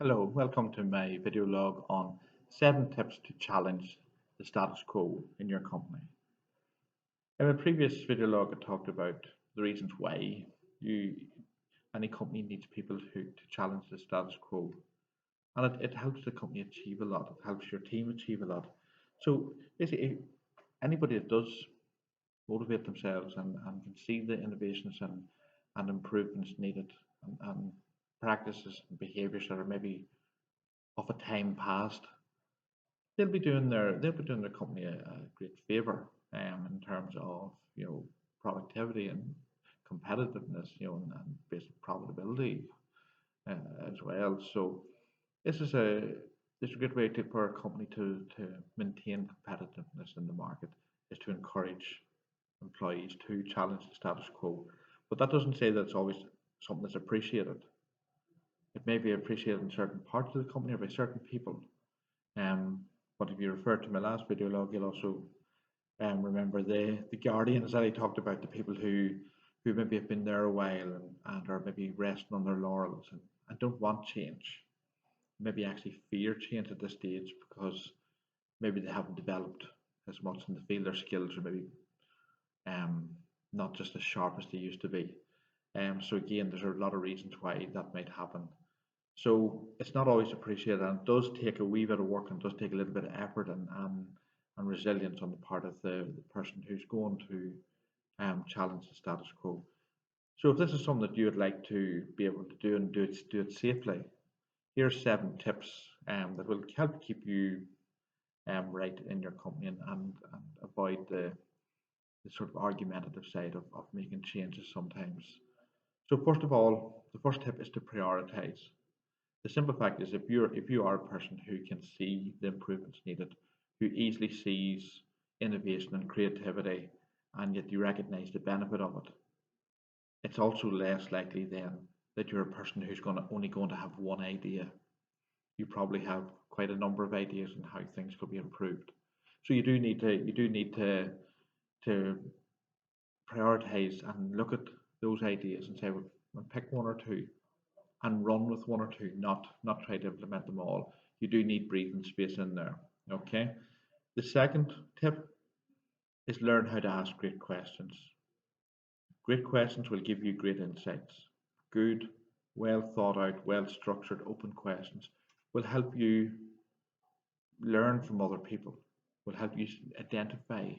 Hello, welcome to my video log on 7 tips to challenge the status quo in your company. In a previous video log, I talked about the reasons why you any company needs people to challenge the status quo. And it helps the company achieve a lot. It helps your team achieve a lot. So basically, anybody that does motivate themselves and can see the innovations and improvements needed and practices and behaviors that are maybe of a time past, they'll be doing their company a great favor in terms of productivity and competitiveness, and basic profitability as well. So this is a this is a good way for a company to maintain competitiveness in the market, is to encourage employees to challenge the status quo. But that doesn't say that it's always something that's appreciated. It may be appreciated in certain parts of the company or by certain people. Um, but if you refer to my last video log, you'll also remember the guardians that I talked about, the people who maybe have been there a while and are maybe resting on their laurels and don't want change, maybe actually fear change at this stage because maybe they haven't developed as much in the field. Their skills are maybe um, not just as sharp as they used to be. So again, there's a lot of reasons why that might happen. So it's not always appreciated, and it does take a wee bit of work and does take a little bit of effort and resilience on the part of the person who's going to challenge the status quo. So if this is something that you would like to be able to do and do it safely, here's 7 tips that will help keep you right in your company and avoid the sort of argumentative side of making changes sometimes. So first of all, the first tip is to prioritize. The simple fact is, if you are a person who can see the improvements needed, who easily sees innovation and creativity, and yet you recognize the benefit of it, it's also less likely then that you're a person who's only going to have one idea. You probably have quite a number of ideas on how things could be improved. So you do need to prioritize and look at those ideas and say, well, pick one or two and run with one or two, not try to implement them all. You do need breathing space in there. Okay. The second tip is learn how to ask great questions. Great questions will give you great insights. Good, well thought out, well structured, open questions will help you learn from other people, will help you identify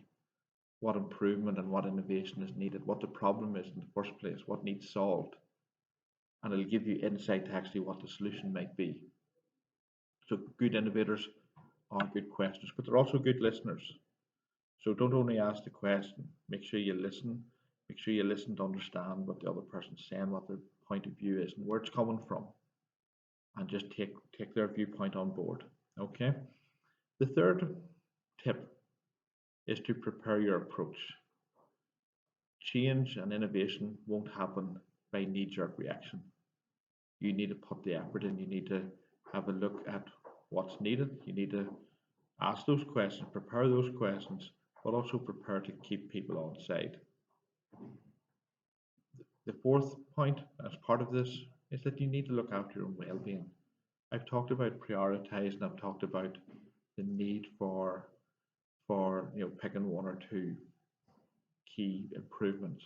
what improvement and what innovation is needed, what the problem is in the first place, what needs solved, and it'll give you insight to actually what the solution might be. So good innovators are good questions, but they're also good listeners. So don't only ask the question, make sure you listen. Make sure you listen to understand what the other person's saying, what their point of view is, and where it's coming from, and just take their viewpoint on board. Okay. The third tip is to prepare your approach. Change and innovation won't happen by knee-jerk reaction. You need to put the effort in. You need to have a look at what's needed. You need to ask those questions, prepare those questions, but also prepare to keep people on side. The fourth point, as part of this, is that you need to look after your own well-being. I've talked about prioritizing. I've talked about the need for picking one or two key improvements.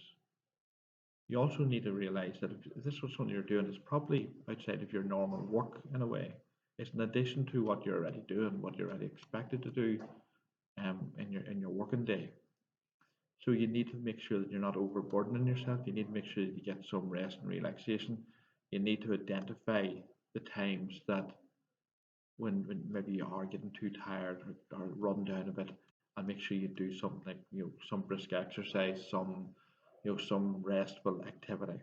You also need to realize that if this was something you're doing, it's probably outside of your normal work in a way. It's in addition to what you're already doing, what you're already expected to do in your working day. So you need to make sure that you're not overburdening yourself. You need to make sure that you get some rest and relaxation. You need to identify the times that when maybe you are getting too tired or run down a bit, and make sure you do something like some brisk exercise, some restful activity.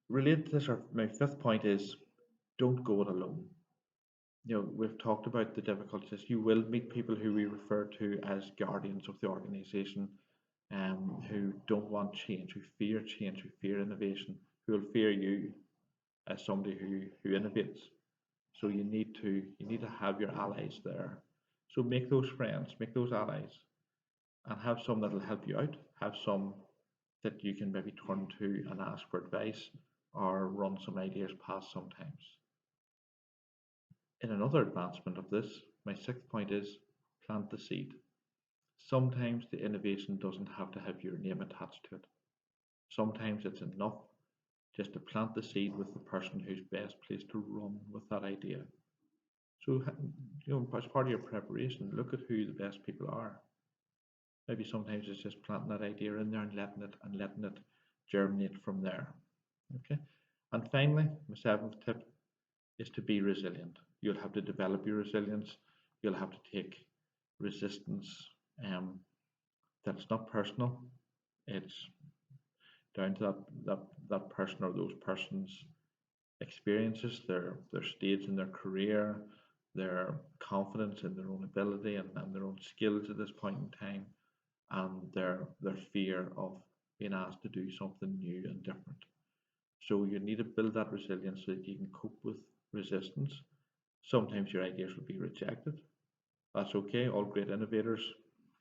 Related to this, or my fifth point is, don't go it alone. We've talked about the difficulties. You will meet people who we refer to as guardians of the organization, who don't want change, who fear innovation, who will fear you as somebody who innovates. So you need to have your allies there. So make those friends, make those allies, and have some that will help you out. Have some that you can maybe turn to and ask for advice, or run some ideas past sometimes. In another advancement of this, my sixth point is plant the seed. Sometimes the innovation doesn't have to have your name attached to it. Sometimes it's enough just to plant the seed with the person who's best placed to run with that idea. So, as part of your preparation, look at who the best people are. Maybe sometimes it's just planting that idea in there and letting it germinate from there. Okay. And finally, my seventh tip is to be resilient. You'll have to develop your resilience. You'll have to take resistance. Um, that's not personal. It's down to that person or those persons' experiences, their stage in their career, their confidence in their own ability and their own skills at this point in time, and their fear of being asked to do something new and different. So you need to build that resilience so that you can cope with resistance. Sometimes your ideas will be rejected. That's okay. All great innovators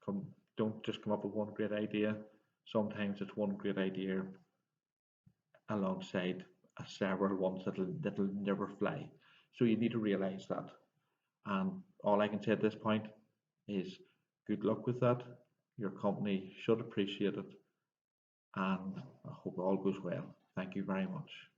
come don't just come up with one great idea. Sometimes it's one great idea alongside several ones that'll never fly. So you need to realize that. And all I can say at this point is good luck with that. Your company should appreciate it, and I hope all goes well. Thank you very much.